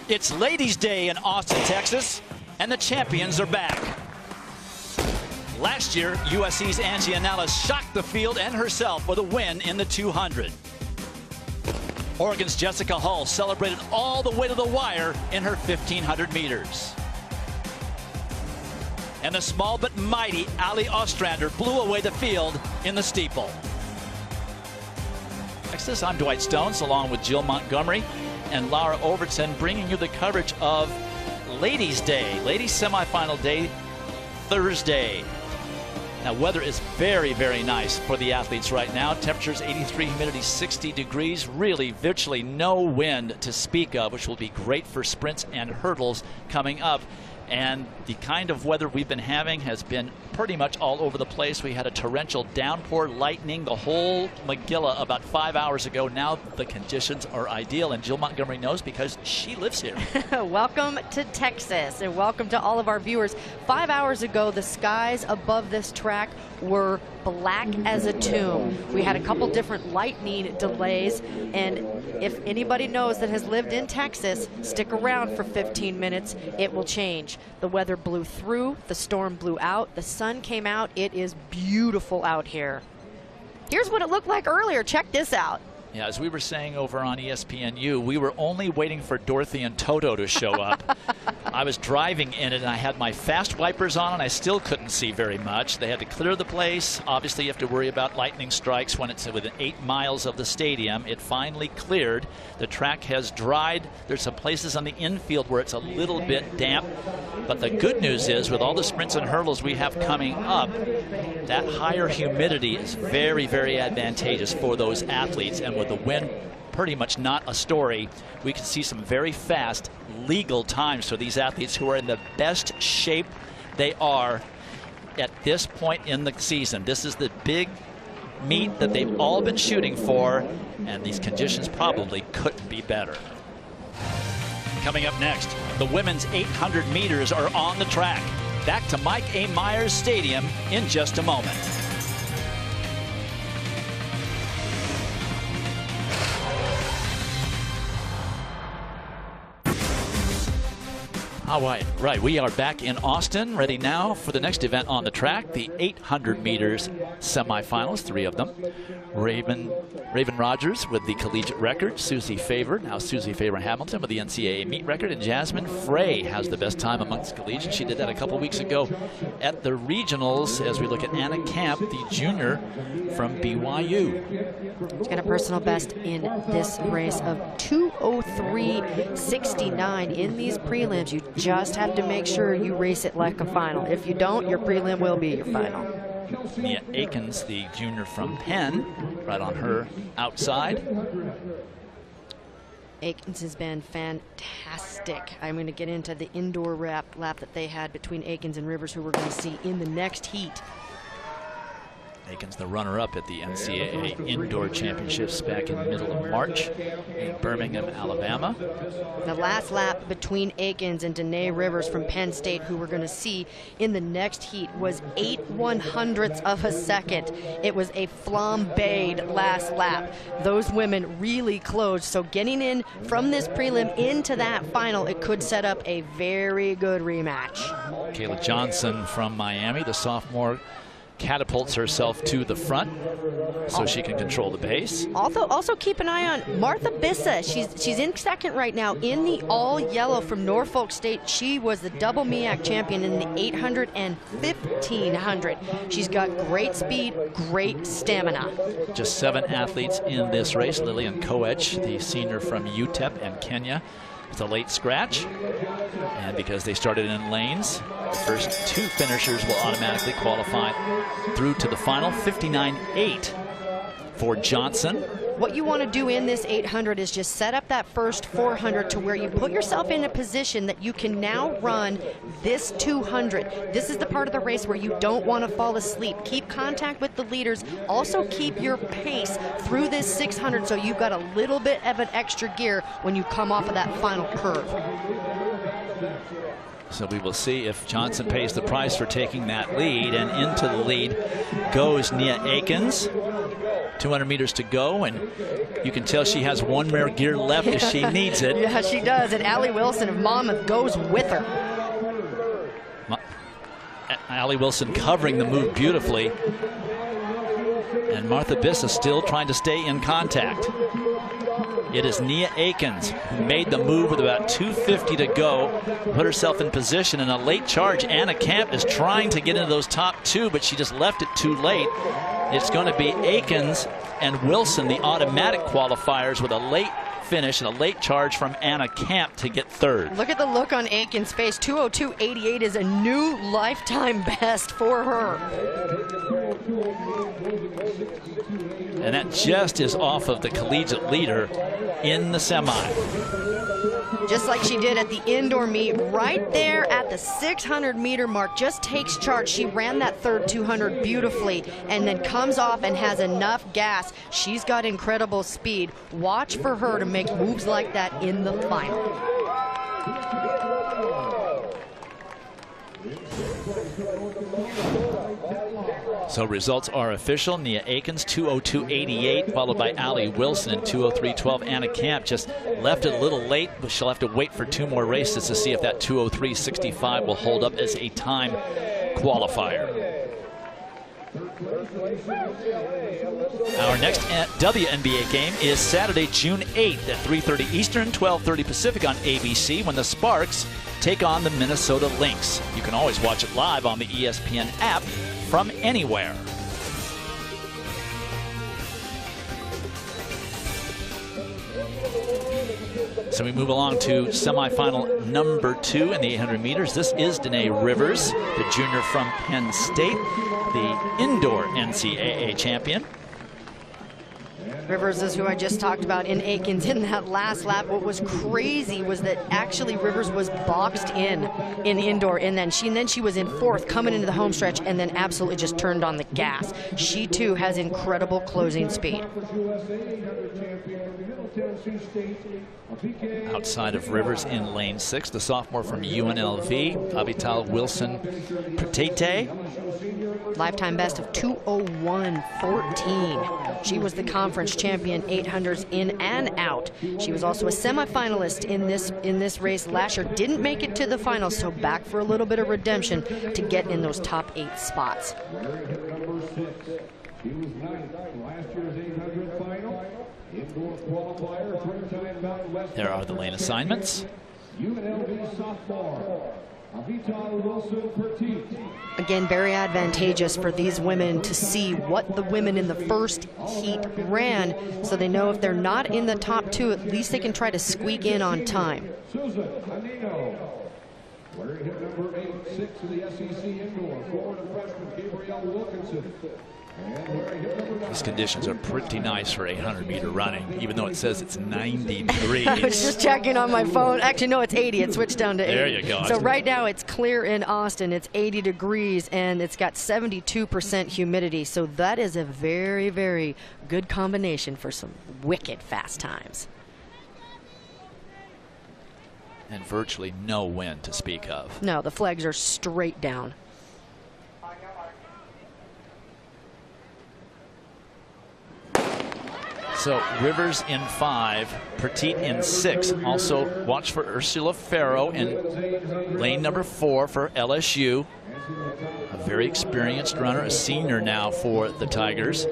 It's Ladies' Day in Austin, Texas, and the champions are back. Last year, USC's Angie Annalis shocked the field and herself with a win in the 200. Oregon's Jessica Hull celebrated all the way to the wire in her 1,500 meters. And the small but mighty Ali Ostrander blew away the field in the steeple. Texas, I'm Dwight Stones, along with Jill Montgomery and Laura Overton, bringing you the coverage of Ladies' Day, Ladies Semifinal Day, Thursday. Now, weather is very, very nice for the athletes right now. Temperatures 83, humidity 60 degrees, really virtually no wind to speak of, which will be great for sprints and hurdles coming up. And the kind of weather we've been having has been pretty much all over the place. We had a torrential downpour, lightning, the whole Magilla about 5 hours ago. Now the conditions are ideal, and Jill Montgomery knows because she lives here. Welcome to Texas, and welcome to all of our viewers. 5 hours ago, the skies above this track were black as a tomb. We had a couple different lightning delays, and if anybody knows that has lived in Texas, stick around for 15 minutes. It will change. The weather blew through, the storm blew out, the sun came out. It is beautiful out here. Here's what it looked like earlier. Check this out. Yeah, as we were saying over on ESPNU, we were only waiting for Dorothy and Toto to show up. I was driving in it, and I had my fast wipers on, and I still couldn't see very much. They had to clear the place. Obviously, you have to worry about lightning strikes when it's within 8 miles of the stadium. It finally cleared. The track has dried. There's some places on the infield where it's a little bit damp. But the good news is, with all the sprints and hurdles we have coming up, that higher humidity is very, very advantageous for those athletes. And with the wind pretty much not a story, we can see some very fast legal times for these athletes who are in the best shape they are at this point in the season. This is the big meet that they've all been shooting for, and these conditions probably couldn't be better. Coming up next, the women's 800 meters are on the track. Back to Mike A. Myers Stadium in just a moment. All right, we are back in Austin, ready now for the next event on the track, the 800 meters semifinals, 3 of them. Raven Rogers with the collegiate record, Susie Favor, now Susie Favor Hamilton with the NCAA meet record, and Jasmine Frey has the best time amongst collegians. She did that a couple weeks ago at the regionals as we look at Anna Camp, the junior from BYU. She's got a personal best in this race of 2:03.69 in these prelims. You just have to make sure you race it like a final. If you don't, your prelim will be your final. Nia Akins, the junior from Penn, right on her outside. Akins has been fantastic. I'm going to get into the indoor lap that they had between Akins and Rivers, who we're going to see in the next heat. Akins, the runner-up at the NCAA Indoor Championships back in the middle of March in Birmingham, Alabama. The last lap between Akins and Danae Rivers from Penn State, who we're going to see in the next heat, was 8/100ths of a second. It was a flambéed last lap. Those women really closed, so getting in from this prelim into that final, it could set up a very good rematch. Kayla Johnson from Miami, the sophomore, catapults herself to the front so she can control the pace. Also keep an eye on Martha Bissa. She's in second right now in the all yellow from Norfolk State. She was the double MEAC champion in the 800 and 1500. She's got great speed, great stamina. Just 7 athletes in this race. Lillian Koech, the senior from UTEP and Kenya, it's a late scratch, and because they started in lanes, the first 2 finishers will automatically qualify through to the final. 59.8 for Johnson. What you want to do in this 800 is just set up that first 400 to where you put yourself in a position that you can now run this 200. This is the part of the race where you don't want to fall asleep. Keep contact with the leaders. Also keep your pace through this 600 so you've got a little bit of an extra gear when you come off of that final curve. So we will see if Johnson pays the price for taking that lead, and into the lead goes Nia Akins. 200 meters to go, and You can tell she has one more gear left if she needs it. Yeah, she does. And Allie Wilson of Monmouth goes with her. Allie Wilson covering the move beautifully. And Martha Bissa still trying to stay in contact. It is Nia Akins who made the move with about 2:50 to go, put herself in position in a late charge. Anna Camp is trying to get into those top two, but she just left it too late. It's going to be Akins and Wilson, the automatic qualifiers, with a late finish and a late charge from Anna Camp to get third. Look at the look on Akins' face. 2:02.88 is a new lifetime best for her. And that just is off of the collegiate leader in the semi. Just like she did at the indoor meet, right there at the 600-meter mark, just takes charge. She ran that third 200 beautifully and then comes off and has enough gas. She's got incredible speed. Watch for her to make moves like that in the final. So results are official. Nia Akins 2:02.88, followed by Allie Wilson in 2:03.12. Anna Camp just left it a little late, but she'll have to wait for two more races to see if that 2:03.65 will hold up as a time qualifier. Our next WNBA game is Saturday, June 8th at 3:30 Eastern, 12:30 Pacific on ABC when the Sparks take on the Minnesota Lynx. You can always watch it live on the ESPN app from anywhere. So we move along to semifinal number 2 in the 800 meters. This is Danae Rivers, the junior from Penn State, the indoor NCAA champion. Rivers is who I just talked about in Akins in that last lap. What was crazy was that actually Rivers was boxed in indoor, and then she was in fourth coming into the home stretch and then absolutely just turned on the gas. She too has incredible closing speed. Outside of Rivers in lane 6, the sophomore from UNLV, Avital Wilson Pretete. Lifetime best of 2:01.14. She was the conference champion 800s in and out. She was also a semifinalist in this race last year. Didn't make it to the final, so back for a little bit of redemption to get in those top 8 spots. There are the lane assignments. Again, very advantageous for these women to see what the women in the first heat ran, so they know if they're not in the top 2, at least they can try to squeak in on time. Wearing hit number 86 of the SEC indoor, forward and freshman Gabrielle Wilkinson. These conditions are pretty nice for 800-meter running, even though it says it's 90 degrees. I was just checking on my phone. Actually, no, it's 80. It switched down to 80. There you go. So right now it's clear in Austin. It's 80 degrees, and it's got 72% humidity. So that is a very, very good combination for some wicked fast times. And virtually no wind to speak of. No, the flags are straight down. So Rivers in 5, Petit in 6. Also watch for Ursula Farrow in lane number 4 for LSU. A very experienced runner, a senior now for the Tigers.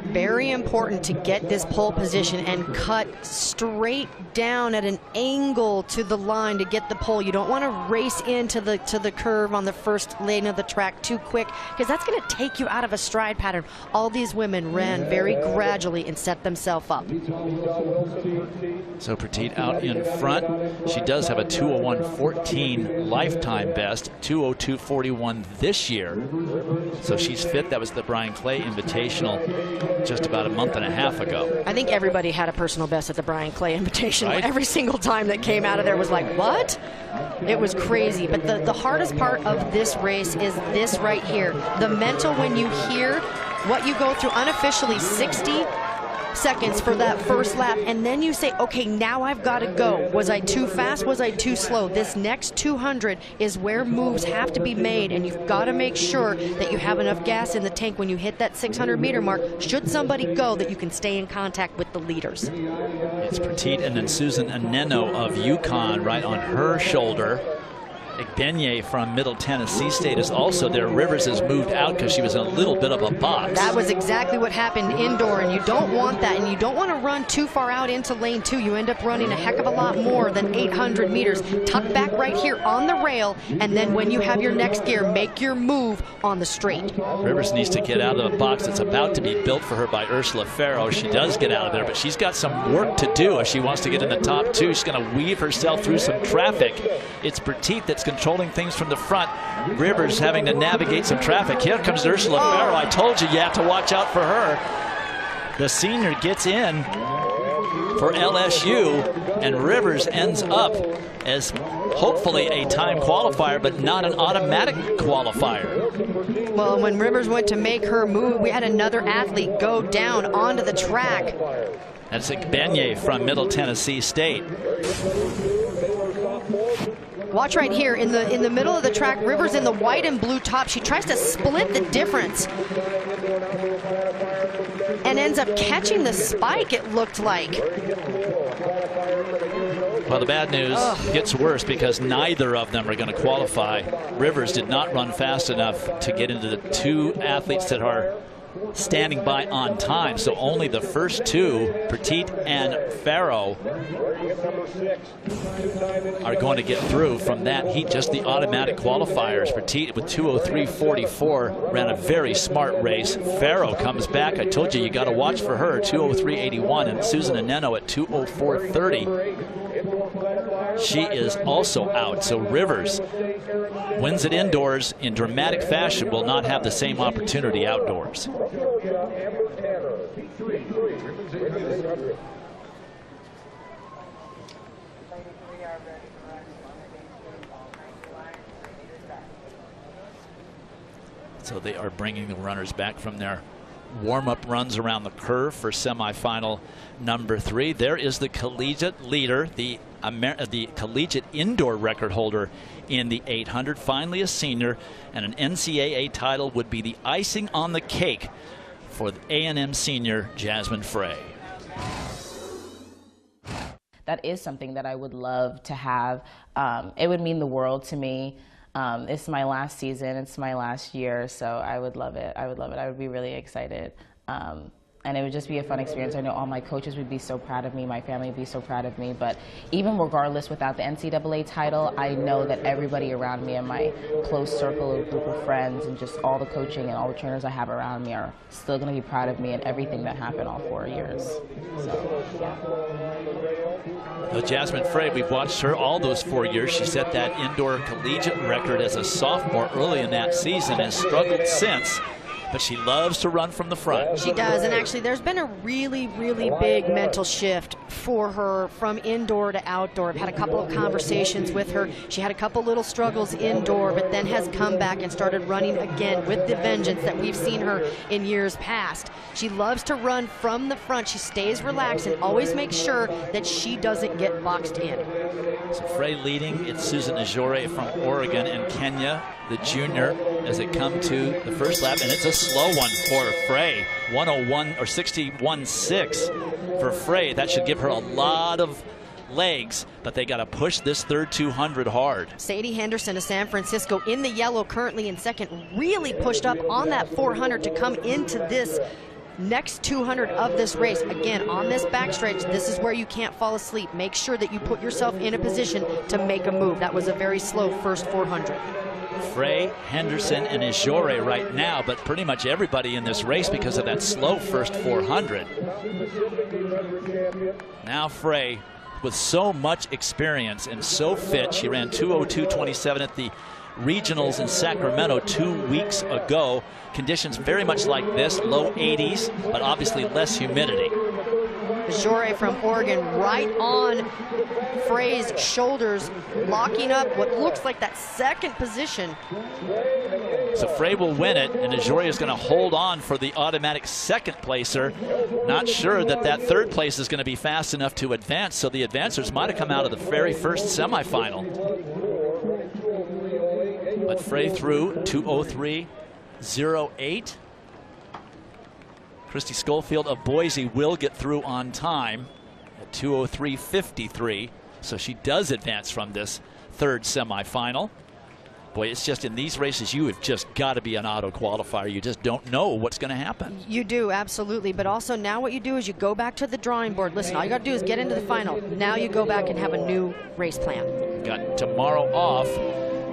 Very important to get this pole position and cut straight down at an angle to the line to get the pole. You don't want to race into the curve on the first lane of the track too quick, because that's going to take you out of a stride pattern. All these women ran very gradually and set themselves up. So Petit out in front. She does have a 2:01.14 lifetime best, 2:02.41 this year. So she's fit. That was the Brian Clay Invitational just about a month and a half ago. I think everybody had a personal best at the Brian Clay Invitational. Right? Every single time that came out of there was like, what? It was crazy. But the hardest part of this race is this right here. The mental, when you hear what you go through unofficially, 60 seconds for that first lap, and then you say, okay, now I've got to go. Was I too fast? Was I too slow? This next 200 is where moves have to be made, and you've got to make sure that you have enough gas in the tank when you hit that 600-meter mark. Should somebody go, that you can stay in contact with the leaders. It's Petit and then Susan Aneno of UConn right on her shoulder. Igbenye from Middle Tennessee State is also there. Rivers has moved out because she was in a little bit of a box. That was exactly what happened indoor, and you don't want that, and you don't want to run too far out into lane 2. You end up running a heck of a lot more than 800 meters. Tuck back right here on the rail, and then when you have your next gear, make your move on the straight. Rivers needs to get out of the box that's about to be built for her by Ursula Farrow. She does get out of there, but she's got some work to do if she wants to get in the top 2. She's going to weave herself through some traffic. It's Petit that's controlling things from the front. Rivers having to navigate some traffic. Here comes Ursula Farrow. I told you have to watch out for her. The senior gets in for LSU, and Rivers ends up as hopefully a time qualifier, but not an automatic qualifier. Well, when Rivers went to make her move, we had another athlete go down onto the track. That's Igbenye from Middle Tennessee State. Watch right here in the middle of the track. Rivers in the white and blue top. She tries to split the difference and ends up catching the spike, it looked like. Well, the bad news gets worse because neither of them are going to qualify. Rivers did not run fast enough to get into the 2 athletes that are standing by on time, so only the first 2, Petit and Farrow, are going to get through from that heat. Just the automatic qualifiers. Petit with 2:03.44 ran a very smart race. Farrow comes back. I told you got to watch for her. 2:03.81, and Susan Aneno at 2:04.30. She is also out. So Rivers wins it indoors in dramatic fashion, will not have the same opportunity outdoors. So they are bringing the runners back from their warm-up runs around the curve for semifinal number 3. There is the collegiate leader, the collegiate indoor record holder in the 800, finally a senior, and an NCAA title would be the icing on the cake for the A&M senior Jasmine Frey. That is something that I would love to have. It would mean the world to me. It's my last season, it's my last year, so I would love it. I would love it. I would be really excited. And it would just be a fun experience. I know all my coaches would be so proud of me, my family would be so proud of me, but even regardless, without the NCAA title, I know that everybody around me and my close circle of group of friends and just all the coaching and all the trainers I have around me are still going to be proud of me and everything that happened all 4 years. So, yeah. Well, Jasmine Frey, we've watched her all those 4 years. She set that indoor collegiate record as a sophomore early in that season and struggled since. But she loves to run from the front. She does, and actually there's been a really, really big mental shift for her from indoor to outdoor. I've had a couple of conversations with her. She had a couple little struggles indoor, but then has come back and started running again with the vengeance that we've seen her in years past. She loves to run from the front. She stays relaxed and always makes sure that she doesn't get boxed in. So Frey leading. It's Susan Ajore from Oregon and Kenya, the junior, as they come to the first lap, and it's a slow one for Frey. 101 or 61.6 for Frey. That should give her a lot of legs, but they got to push this third 200 hard. Sadie Henderson of San Francisco in the yellow, currently in second, really pushed up on that 400 to come into this next 200 of this race. Again, on this backstretch, this is where you can't fall asleep. Make sure that you put yourself in a position to make a move. That was a very slow first 400. Frey, Henderson, and Ajore right now, but pretty much everybody in this race because of that slow first 400. Now Frey, with so much experience and so fit, she ran 2:02.27 at the regionals in Sacramento 2 weeks ago. Conditions very much like this, low 80s, but obviously less humidity. Jore from Oregon right on Frey's shoulders, locking up what looks like that second position. So Frey will win it, and Jore is going to hold on for the automatic second placer. Not sure that that third place is going to be fast enough to advance, so the advancers might have come out of the very first semifinal. But Frey through 2:03.08. Kristie Schoffield of Boise will get through on time at 2:03.53, so she does advance from this third semifinal. Boy, it's just in these races, you have just got to be an auto qualifier. You just don't know what's going to happen. You do, absolutely. But also now what you do is you go back to the drawing board. Listen, all you got to do is get into the final. Now you go back and have a new race plan. Got tomorrow off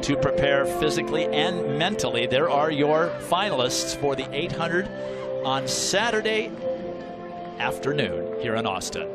to prepare physically and mentally. There are your finalists for the 800 on Saturday afternoon here in Austin.